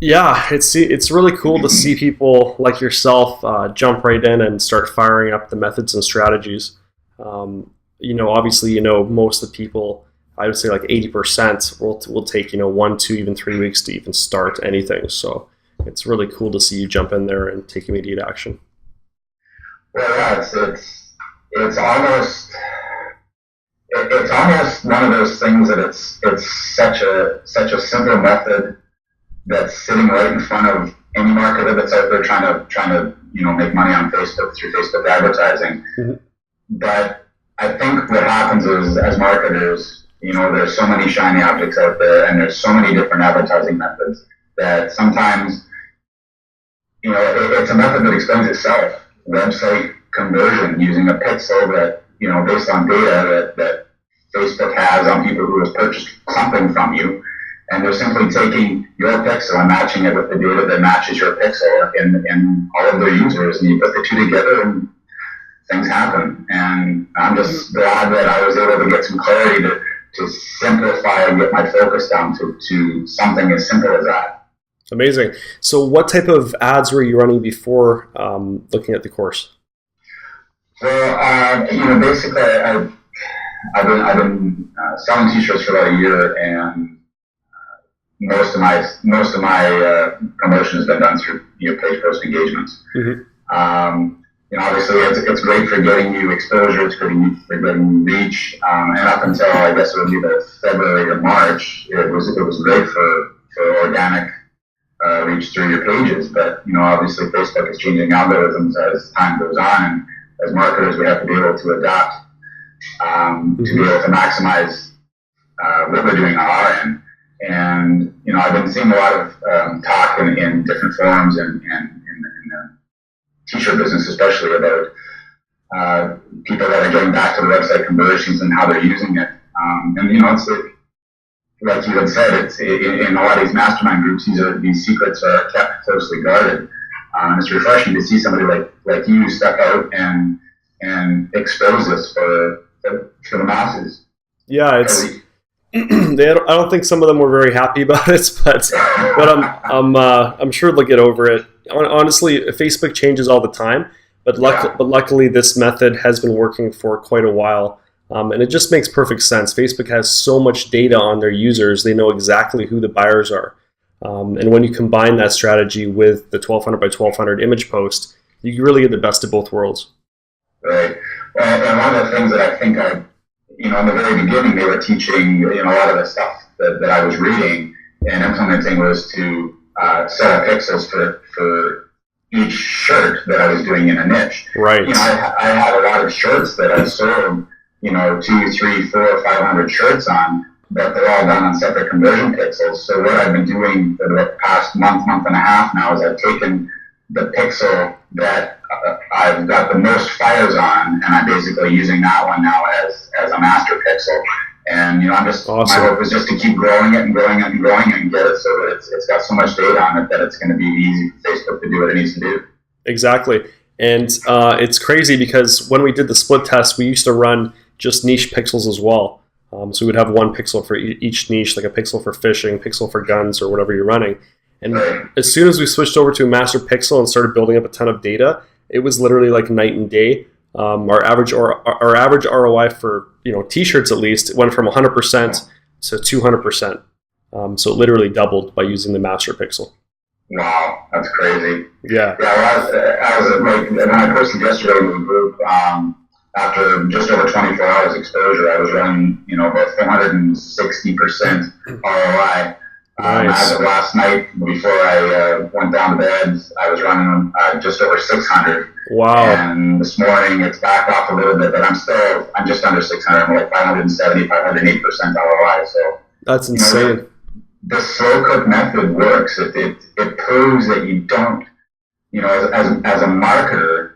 Yeah, it's really cool to see people like yourself jump right in and start firing up the methods and strategies. Obviously, most of the people, I would say like 80% will take 1, 2, even 3 weeks to even start anything. So it's really cool to see you jump in there and take immediate action. Well, yeah, it's almost one of those things that it's such a simple method that's sitting right in front of any marketer that's out there trying to make money on Facebook through Facebook advertising. Mm-hmm. But I think what happens is, as marketers, there's so many shiny objects out there, and there's so many different advertising methods that sometimes, it's a method that explains itself. Website conversion using a pixel that, based on data that Facebook has on people who have purchased something from you, and they're simply taking your pixel and matching it with the data that matches your pixel in all of their users, and you put the two together and things happen. And I'm just glad that I was able to get some clarity to simplify and get my focus down to something as simple as that. Amazing. So what type of ads were you running before looking at the course? Well, basically I've been selling t-shirts for about a year, and most of my promotion has been done through page post engagements. Mm-hmm. Obviously it's great for getting you exposure, it's great for getting you reach, and up until I guess it would be about February or March, it was great for organic reach through your pages. But obviously Facebook is changing algorithms as time goes on, and as marketers we have to be able to adapt to be able to maximize what we're doing on our end. And I've been seeing a lot of talk in different forums and in the t-shirt business especially about people that are getting back to the website conversions and how they're using it. It's like you had said, it's in a lot of these mastermind groups, these secrets are kept closely guarded. It's refreshing to see somebody like you step out and expose this for the masses. Yeah, I don't think some of them were very happy about it, but I'm sure they'll get over it. Honestly, Facebook changes all the time, but luckily this method has been working for quite a while, and it just makes perfect sense. Facebook has so much data on their users; they know exactly who the buyers are, and when you combine that strategy with the 1200 by 1200 image post, you really get the best of both worlds. Right, and one of the things that I think in the very beginning, they were teaching, a lot of the stuff that I was reading and implementing was to set up pixels for each shirt that I was doing in a niche. Right. I had a lot of shirts that I sold, 2, 3, 4, 500 shirts on, but they're all done on separate conversion pixels. So what I've been doing for the past month and a half now is I've taken the pixel that I've got the most fires on, and I'm basically using that one now as a master pixel. And I'm just awesome. My hope is just to keep growing it and growing it and growing it and get it so that it's got so much data on it that it's going to be easy for Facebook to do what it needs to do. Exactly, and it's crazy because when we did the split test, we used to run just niche pixels as well. So we would have one pixel for each niche, like a pixel for fishing, pixel for guns, or whatever you're running. And right. As soon as we switched over to a master pixel and started building up a ton of data, it was literally like night and day. Our average ROI for t-shirts at least went from 100% to 200%. So it literally doubled by using the master pixel. Wow, that's crazy. Yeah. Yeah, I was when I posted yesterday in the group, after just over 24 hours exposure, I was running about 460% ROI. Nice. As of last night, before I went down to bed, I was running just over 600. Wow. And this morning it's back off a little bit, but I'm just under 600. I'm like 570, 508% ROI. So that's insane. The slow cook method works. It proves that you don't, as a marketer,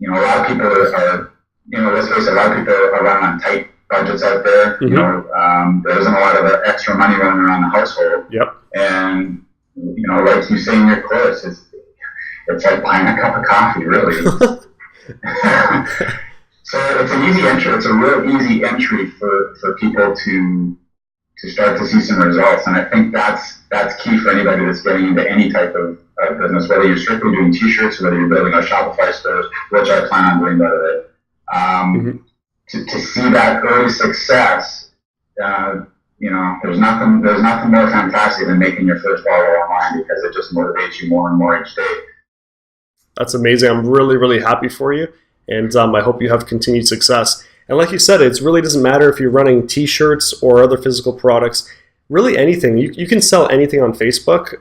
a lot of people are, let's face it, a lot of people are running on tight budgets out there. Mm-hmm. There isn't a lot of extra money running around the household. Yep. And like you say in your course, it's like buying a cup of coffee, really. So it's an easy entry. It's a real easy entry for people to start to see some results. And I think that's key for anybody that's getting into any type of business, whether you're strictly doing t-shirts, whether you're building a Shopify stores, which I plan on doing, by the way. To see that early success, there's nothing more fantastic than making your first dollar online, because it just motivates you more and more each day. That's amazing. I'm really, really happy for you, and I hope you have continued success. And like you said, it really doesn't matter if you're running t-shirts or other physical products. Really anything. You can sell anything on Facebook.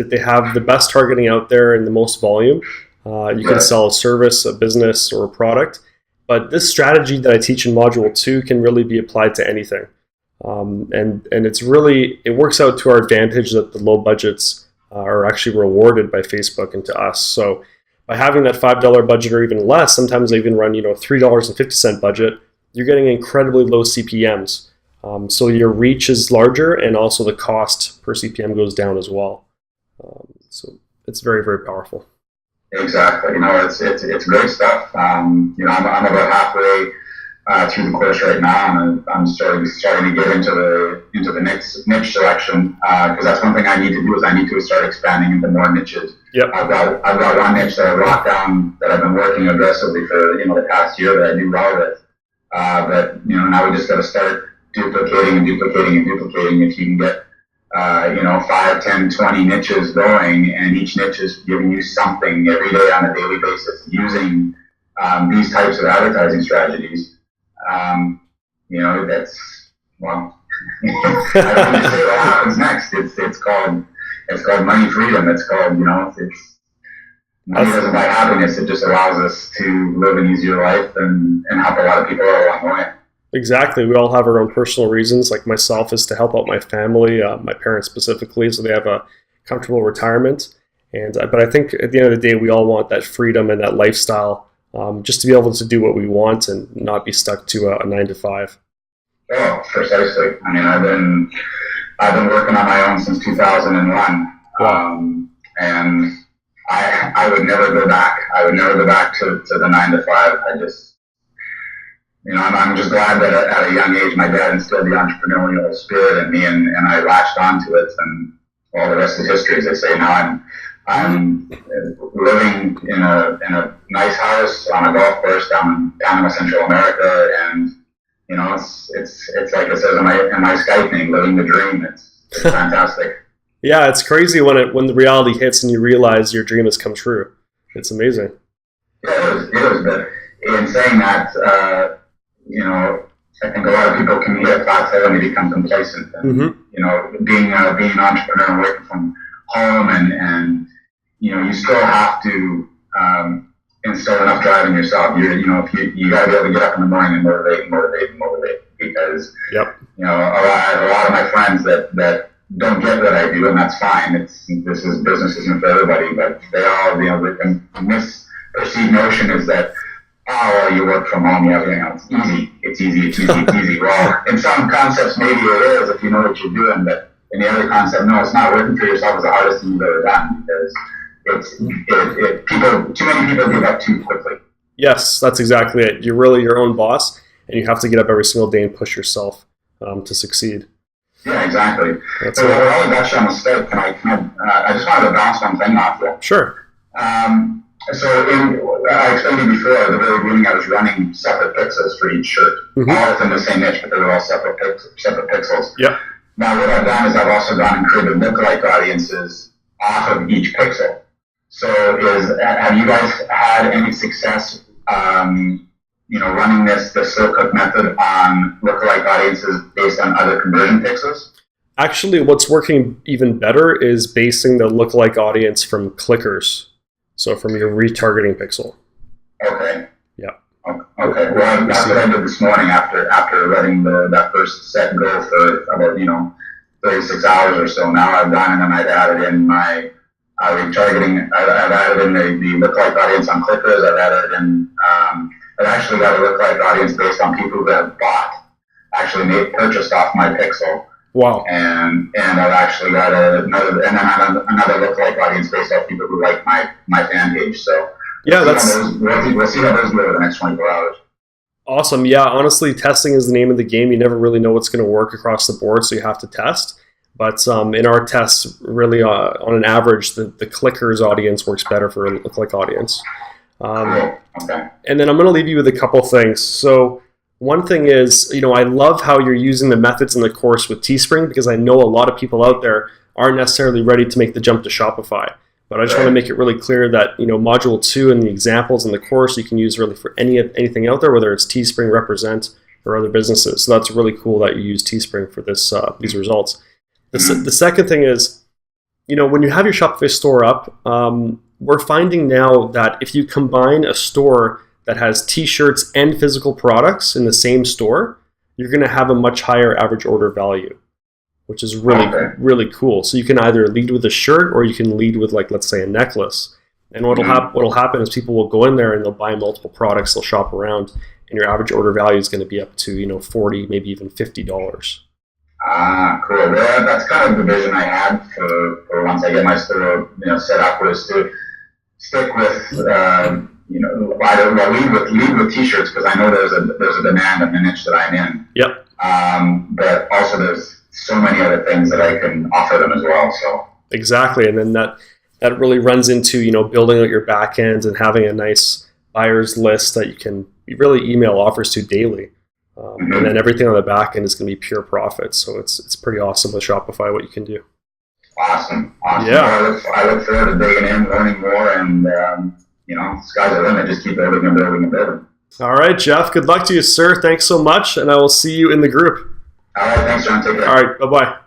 They have the best targeting out there and the most volume. You can sell a service, a business, or a product. But this strategy that I teach in Module 2 can really be applied to anything. And it works out to our advantage that the low budgets are actually rewarded by Facebook and to us. So by having that $5 budget or even less, sometimes I even run $3.50 budget, you're getting incredibly low CPMs. So your reach is larger, and also the cost per CPM goes down as well. So it's very, very powerful. Exactly. It's great stuff. I'm about halfway through the course right now, and I'm starting to get into the niche selection, because that's one thing I need to do, is I need to start expanding into more niches. Yep. I've got one niche that I locked down, that I've been working aggressively for the past year, that I do well with. But now we just got to start duplicating. If you can get 5, 10, 20 niches going, and each niche is giving you something every day on a daily basis using these types of advertising strategies. That's, well, I don't want to say what happens next. It's called money freedom. It's called, it's money doesn't buy happiness. It just allows us to live an easier life and help a lot of people along the way. Exactly. We all have our own personal reasons. Like myself is to help out my family, my parents specifically, so they have a comfortable retirement. But I think at the end of the day, we all want that freedom and that lifestyle, just to be able to do what we want and not be stuck to a 9-to-5. Oh, precisely. I mean, I've been working on my own since 2001, and I would never go back. I would never go back to the 9-to-5. I'm just glad that at a young age my dad instilled the entrepreneurial spirit in me, and I latched onto it, and all the rest is history, as they say. Now I'm living in a nice house on a golf course down in Panama, Central America, and it's like it says in my Skype name, living the dream. It's fantastic. Yeah, it's crazy when the reality hits and you realize your dream has come true. It's amazing. Yeah, it is. But in saying that, I think a lot of people can get plateau and they become complacent. And, being an entrepreneur and working from home, and you still have to instill enough drive in yourself. You got to be able to get up in the morning and motivate, because a lot of my friends that don't get what I do, and that's fine. Business isn't for everybody, but they all, the misperceived notion is that, you work from home, it's easy. Well, in some concepts, maybe it is if you know what you're doing, but in the other concept, no, it's not. Working for yourself is the hardest thing you've ever done, because too many people give up too quickly. Yes, that's exactly it. You're really your own boss, and you have to get up every single day and push yourself to succeed. Yeah, exactly. So we're all got you on the step. I just wanted to bounce one thing off you. Sure. I explained to you before, at the very beginning, I was running separate pixels for each shirt, all within the same niche, but they were all separate pixels. Yeah. Now, what I've done is I've also gone and created lookalike audiences off of each pixel. So, have you guys had any success, running the slow cook method on lookalike audiences based on other conversion pixels? Actually, what's working even better is basing the lookalike audience from clickers. So from your retargeting pixel. Okay. Yeah. Okay. Well, that's what I did this morning after letting that first set go for about 36 hours or so. Now I've gone and I've added in my retargeting. I've added in the lookalike audience on clickers. I've added in. I've actually got a lookalike audience based on people who have purchased off my pixel. Wow. And I've actually got another lookalike audience based off people who like my fan page. So yeah, we'll see how those go over the next 24 hours. Awesome. Yeah, honestly, testing is the name of the game. You never really know what's going to work across the board, so you have to test. But in our tests, really, on an average, the clickers audience works better for a click audience. Okay. And then I'm going to leave you with a couple things. So one thing is, I love how you're using the methods in the course with Teespring, because I know a lot of people out there aren't necessarily ready to make the jump to Shopify. But I just want to make it really clear that, module 2 and the examples in the course you can use really for anything out there, whether it's Teespring, Represent, or other businesses. So that's really cool that you use Teespring for these results. The second thing is, when you have your Shopify store up, we're finding now that if you combine a store that has t-shirts and physical products in the same store, you're going to have a much higher average order value, which is really cool. So you can either lead with a shirt or you can lead with, like, let's say, a necklace. And what'll happen is people will go in there and they'll buy multiple products, they'll shop around, and your average order value is going to be up to $40, maybe even $50. Cool. Well, that's kind of the vision I had for once I get my store, set up, was to stick with, lead with t-shirts, because I know there's a demand in the niche that I'm in. Yep. But also there's so many other things that I can offer them as well. So exactly, and then that really runs into building out your back end and having a nice buyers list that you can really email offers to daily. And then everything on the back end is going to be pure profit. So it's pretty awesome with Shopify what you can do. Awesome. Yeah. I look forward to digging in, learning more, and sky's the limit. Just keep building and building and building. All right, Jeff. Good luck to you, sir. Thanks so much, and I will see you in the group. All right. Thanks, John. Take care. All right. Bye-bye.